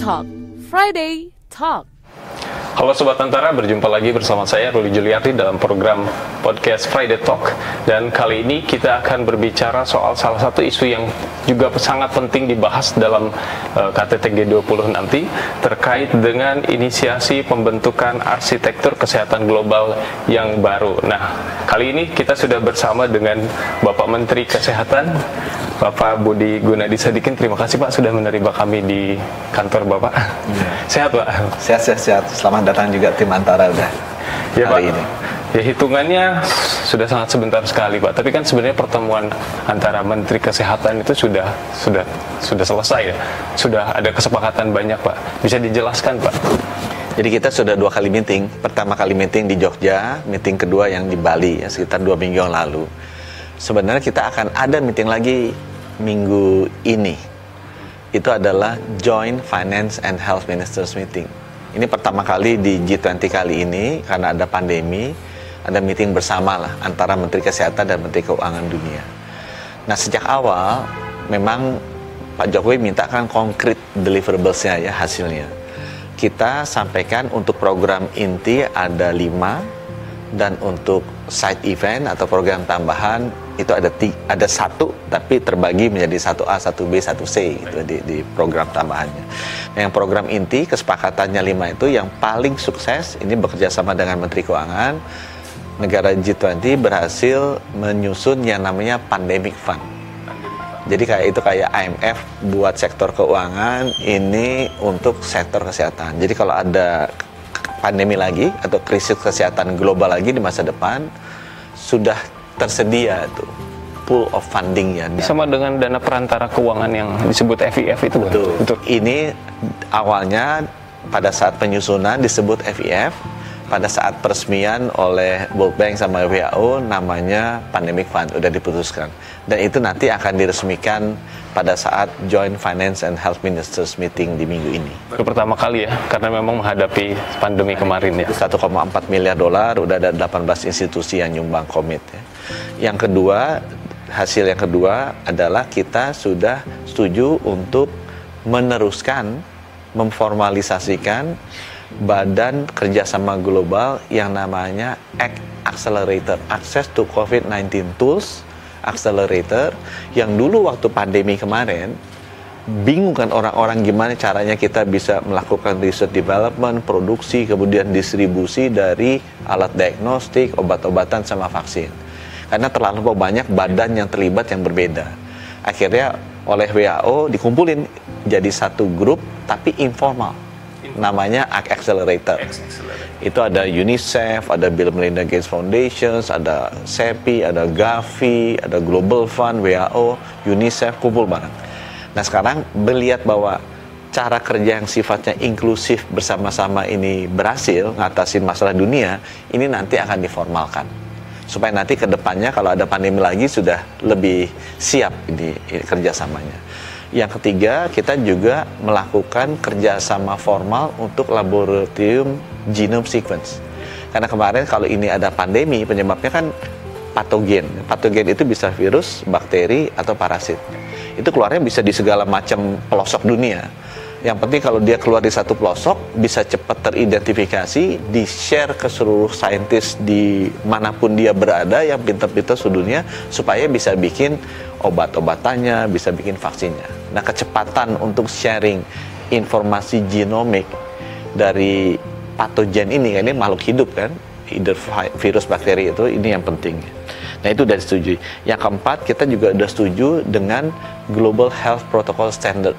Talk, Friday Talk. Halo Sobat Tentara, berjumpa lagi bersama saya Ruli Juliarti dalam program podcast Friday Talk. Dan kali ini kita akan berbicara soal salah satu isu yang juga sangat penting dibahas dalam KTT G20 nanti, terkait dengan inisiasi pembentukan arsitektur kesehatan global yang baru. Nah, kali ini kita sudah bersama dengan Bapak Menteri Kesehatan, Bapak Budi Gunadi Sadikin. Terima kasih Pak sudah menerima kami di kantor Bapak. Sehat Pak? Sehat. Selamat datang juga tim Antara udah ya, hari Pak. ini. Ya, hitungannya sudah sangat sebentar sekali Pak. Tapi kan sebenarnya pertemuan antara Menteri Kesehatan itu sudah selesai ya. Sudah ada kesepakatan banyak Pak. Bisa dijelaskan Pak? Jadi kita sudah 2 kali meeting. Pertama kali meeting di Jogja, meeting kedua yang di Bali ya, sekitar 2 minggu yang lalu. Sebenarnya kita akan ada meeting lagi minggu ini. Itu adalah Joint Finance and Health Ministers Meeting. Ini pertama kali di G20 kali ini karena ada pandemi, ada meeting bersama lah antara Menteri Kesehatan dan Menteri Keuangan Dunia. Nah, sejak awal memang Pak Jokowi mintakan konkret deliverables-nya ya, hasilnya. Kita sampaikan untuk program inti ada 5, dan untuk side event atau program tambahan itu ada 1, tapi terbagi menjadi 1A, 1B, 1C gitu di program tambahannya. Nah, yang program inti kesepakatannya 5 itu yang paling sukses ini bekerja sama dengan Menteri Keuangan. Negara G20 berhasil menyusun yang namanya Pandemic Fund. Jadi kayak IMF buat sektor keuangan, ini untuk sektor kesehatan. Jadi kalau ada pandemi lagi atau krisis kesehatan global lagi di masa depan, sudah tersedia tuh pool of funding-nya. Sama dengan dana perantara keuangan yang disebut FIF itu. Betul. Ini awalnya pada saat penyusunan disebut FIF, pada saat peresmian oleh World Bank sama WHO namanya Pandemic Fund, udah diputuskan. Dan itu nanti akan diresmikan pada saat Joint Finance and Health Ministers Meeting di minggu ini. Baru pertama kali ya, karena memang menghadapi pandemi kemarin ya. 1,4 miliar dolar, udah ada 18 institusi yang nyumbang komit ya. Yang kedua, hasil yang kedua adalah kita sudah setuju untuk meneruskan, memformalisasikan Badan Kerjasama Global yang namanya ACT Accelerator, Access to COVID-19 Tools Accelerator, yang dulu waktu pandemi kemarin bingung kan orang-orang gimana caranya kita bisa melakukan research development, produksi, kemudian distribusi dari alat diagnostik, obat-obatan sama vaksin. Karena terlalu banyak badan yang terlibat yang berbeda. Akhirnya oleh WHO dikumpulin jadi satu grup tapi informal. Namanya ACT Accelerator. Itu ada UNICEF, ada Bill Melinda Gates Foundation, ada CEPI, ada Gavi, ada Global Fund, WHO, UNICEF, kumpul bareng. Nah, sekarang melihat bahwa cara kerja yang sifatnya inklusif bersama-sama ini berhasil ngatasin masalah dunia, ini nanti akan diformalkan. Supaya nanti ke depannya kalau ada pandemi lagi sudah lebih siap ini kerjasamanya. Yang ketiga, kita juga melakukan kerjasama formal untuk laboratorium genome sequence. Karena kemarin kalau ini ada pandemi, penyebabnya kan patogen. Patogen itu bisa virus, bakteri, atau parasit. Itu keluarnya bisa di segala macam pelosok dunia. Yang penting kalau dia keluar di satu pelosok, bisa cepat teridentifikasi, di-share ke seluruh saintis di manapun dia berada, yang pintar-pintar sedunia, supaya bisa bikin obat-obatannya, bisa bikin vaksinnya. Nah, kecepatan untuk sharing informasi genomik dari patogen ini makhluk hidup kan, either virus, bakteri, itu ini yang penting. Nah, itu sudah disetujui. Yang keempat, kita juga sudah setuju dengan Global Health Protocol Standard.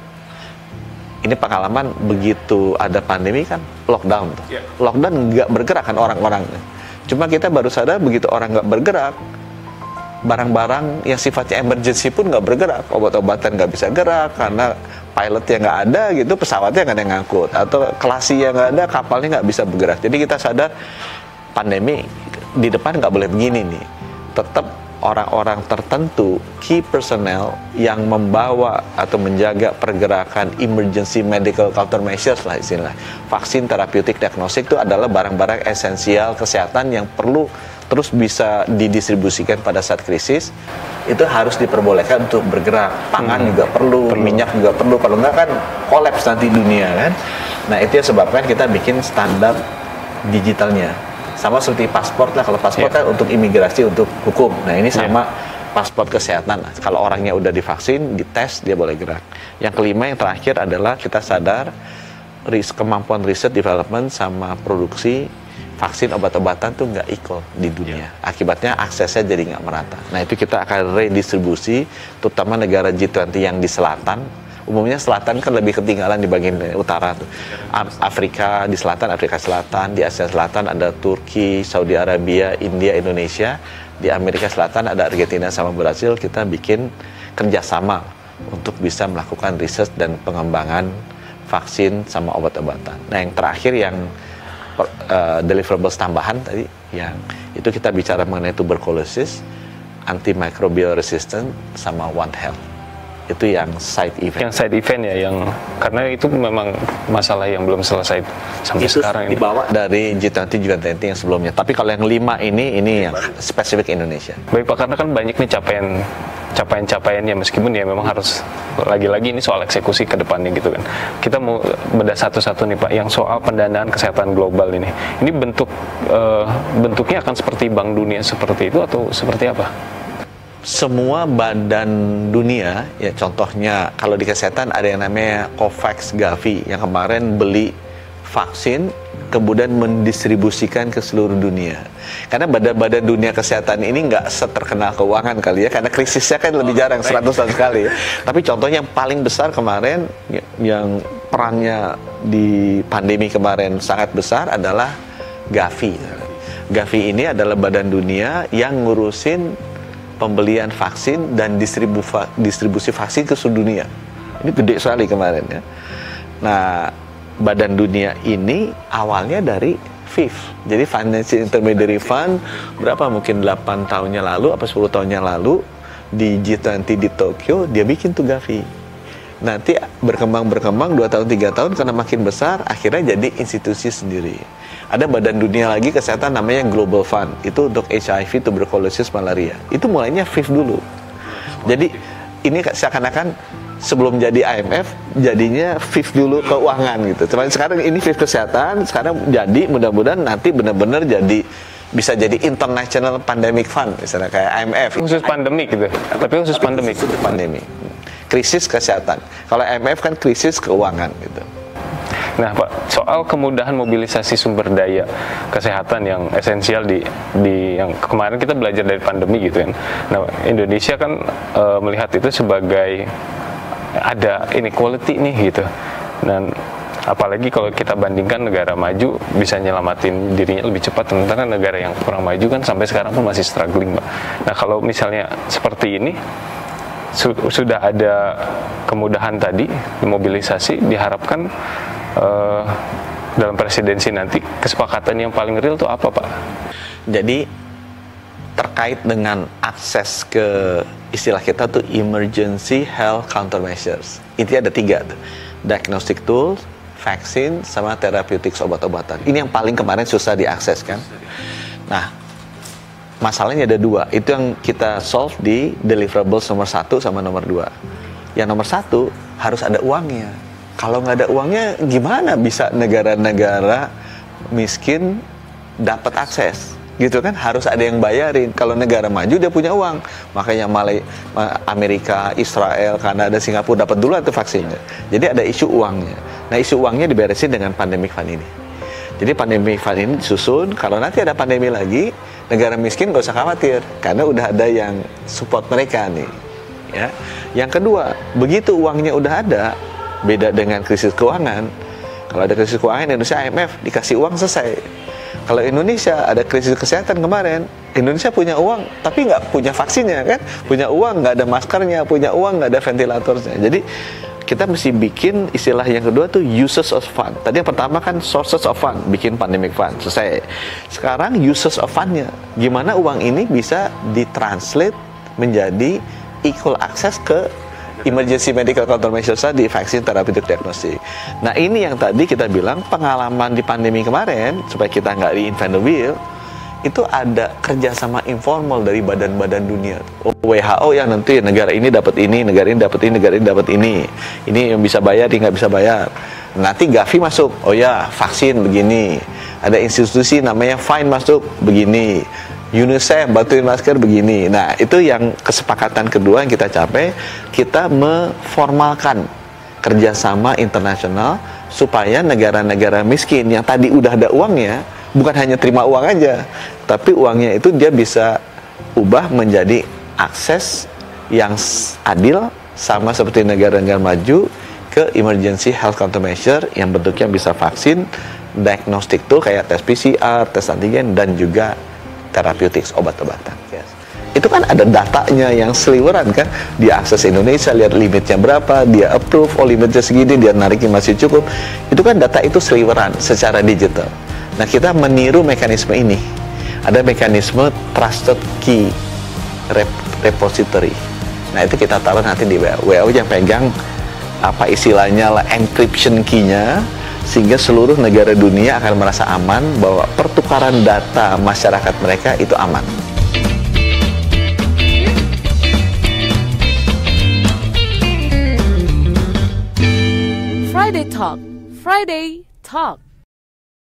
Ini pengalaman begitu ada pandemi kan lockdown tuh. Lockdown nggak bergerak kan orang-orang. Cuma kita baru sadar begitu orang nggak bergerak, barang-barang yang sifatnya emergency pun nggak bergerak, obat-obatan nggak bisa gerak karena pilotnya nggak ada gitu, pesawatnya nggak ada yang ngangkut, atau kelasinya nggak ada, kapalnya nggak bisa bergerak. Jadi kita sadar pandemi di depan nggak boleh begini nih. Tetap orang-orang tertentu, key personnel yang membawa atau menjaga pergerakan emergency medical countermeasures lah istilah. Vaksin, terapeutik, diagnostik itu adalah barang-barang esensial kesehatan yang perlu terus bisa didistribusikan pada saat krisis, itu harus diperbolehkan untuk bergerak. Pangan juga perlu, minyak juga perlu, kalau enggak kan kolaps nanti dunia kan. Nah itu yang sebabkan kita bikin standar digitalnya. Sama seperti paspor lah, kalau paspor kan untuk imigrasi, untuk hukum. Nah ini sama paspor kesehatan. Kalau orangnya udah divaksin, dites, dia boleh gerak. Yang kelima, yang terakhir adalah kita sadar kemampuan riset, development, sama produksi vaksin obat-obatan tuh nggak equal di dunia. Akibatnya aksesnya jadi nggak merata. Nah itu kita akan redistribusi, terutama negara G20 yang di selatan. Umumnya selatan kan lebih ketinggalan di bagian utara tuh. Afrika di selatan, Afrika Selatan, di Asia Selatan ada Turki, Saudi Arabia, India, Indonesia. Di Amerika Selatan ada Argentina sama Brasil. Kita bikin kerjasama untuk bisa melakukan riset dan pengembangan vaksin sama obat-obatan. Nah yang terakhir yang deliverables tambahan tadi, yang itu kita bicara mengenai tuberculosis, antimicrobial resistant, sama One Health. Itu yang side event. Yang side event ya, yang karena itu memang masalah yang belum selesai sampai itu sekarang. Itu dibawa dari G20 yang sebelumnya. Tapi kalau yang 5 ini yang spesifik Indonesia. Baik Pak, karena kan banyak nih capaian-capaiannya, meskipun ya memang harus lagi-lagi ini soal eksekusi ke depannya gitu kan. Kita mau bedah satu-satu nih Pak, yang soal pendanaan kesehatan global ini. Ini bentuknya akan seperti Bank Dunia seperti itu atau seperti apa? Semua badan dunia, ya contohnya kalau di kesehatan ada yang namanya COVAX Gavi yang kemarin beli vaksin kemudian mendistribusikan ke seluruh dunia. Karena badan-badan dunia kesehatan ini nggak seterkenal keuangan kali ya, karena krisisnya kan lebih jarang, 100 tahun sekali ya. Tapi contohnya yang paling besar kemarin, yang perannya di pandemi kemarin sangat besar adalah Gavi. Gavi ini adalah badan dunia yang ngurusin pembelian vaksin dan distribusi vaksin ke seluruh dunia. Ini gede sekali kemarin ya. Nah, badan dunia ini awalnya dari FIF. Jadi Financial Intermediary Fund, berapa mungkin 8 tahunnya lalu, apa 10 tahunnya lalu, di G20 di Tokyo, dia bikin tuh Gavi. Nanti berkembang 2 tahun, 3 tahun, karena makin besar, akhirnya jadi institusi sendiri. Ada badan dunia lagi kesehatan namanya Global Fund. Itu untuk HIV, tuberculosis, malaria. Itu mulainya FIF dulu. Jadi ini seakan-akan sebelum jadi IMF, jadinya FIF dulu keuangan gitu. Cuman sekarang ini FIF kesehatan, sekarang jadi mudah-mudahan nanti benar-benar bisa jadi International Pandemic Fund, misalnya kayak IMF. Khusus pandemik gitu, tapi khusus pandemik. Pandemi. Krisis kesehatan. Kalau IMF kan krisis keuangan gitu. Nah Pak, soal kemudahan mobilisasi sumber daya kesehatan yang esensial di yang kemarin kita belajar dari pandemi gitu kan. Nah Indonesia kan melihat itu sebagai ada inequality nih gitu. Dan apalagi kalau kita bandingkan negara maju bisa nyelamatin dirinya lebih cepat, sementara negara yang kurang maju kan sampai sekarang pun masih struggling Pak. Nah kalau misalnya seperti ini, sudah ada kemudahan tadi, mobilisasi, diharapkan dalam presidensi nanti kesepakatan yang paling real itu apa Pak? Jadi terkait dengan akses ke istilah kita tuh emergency health countermeasures. Intinya ada 3 tuh. Diagnostic tools, vaksin, sama therapeutic obat-obatan. Ini yang paling kemarin susah diakses kan. Nah, masalahnya ada 2. Itu yang kita solve di deliverables nomor 1 sama nomor 2. Yang nomor 1 harus ada uangnya. Kalau nggak ada uangnya, gimana bisa negara-negara miskin dapat akses? Gitu kan, harus ada yang bayarin. Kalau negara maju dia punya uang, makanya Amerika, Israel, Kanada, Singapura dapat dulu itu vaksinnya. Jadi ada isu uangnya. Nah isu uangnya diberesin dengan pandemic fund ini. Jadi pandemic fund ini disusun. Kalau nanti ada pandemi lagi, negara miskin nggak usah khawatir, karena udah ada yang support mereka nih. Ya. Yang kedua, begitu uangnya udah ada, beda dengan krisis keuangan. Kalau ada krisis keuangan Indonesia, IMF dikasih uang selesai. Kalau Indonesia ada krisis kesehatan kemarin, Indonesia punya uang tapi nggak punya vaksinnya kan, punya uang nggak ada maskernya, punya uang nggak ada ventilatornya. Jadi kita mesti bikin istilah yang kedua tuh uses of fund. Tadi yang pertama kan sources of fund, bikin pandemic fund, selesai. Sekarang uses of fundnya, gimana uang ini bisa ditranslate menjadi equal access ke emergency medical countermeasures tadi, vaksin, therapeutic diagnostic. Nah ini yang tadi kita bilang pengalaman di pandemi kemarin, supaya kita nggak reinvent the wheel, itu ada kerjasama informal dari badan-badan dunia. WHO yang nanti negara ini dapat ini, negara ini dapat ini, negara ini dapat ini. Ini yang bisa bayar, ini nggak bisa bayar. Nanti Gavi masuk, oh ya vaksin begini. Ada institusi namanya Fine masuk begini. UNICEF bantuin masker begini. Nah itu yang kesepakatan kedua yang kita capai. Kita memformalkan kerjasama internasional supaya negara-negara miskin yang tadi udah ada uangnya, bukan hanya terima uang aja, tapi uangnya itu dia bisa ubah menjadi akses yang adil, sama seperti negara-negara maju ke emergency health countermeasure yang bentuknya bisa vaksin, diagnostik tool kayak tes PCR, tes antigen, dan juga therapeutics, obat-obatan. Yes. Itu kan ada datanya yang seliweran kan, dia akses Indonesia, lihat limitnya berapa, dia approve, oh limitnya segini, dia nariknya masih cukup. Itu kan data itu seliweran secara digital. Nah kita meniru mekanisme ini. Ada mekanisme trusted key repository. Nah itu kita taruh nanti di WHO. WHO yang pegang apa istilahnya lah, encryption key-nya, sehingga seluruh negara dunia akan merasa aman bahwa pertukaran data masyarakat mereka itu aman. Friday Talk. Friday Talk.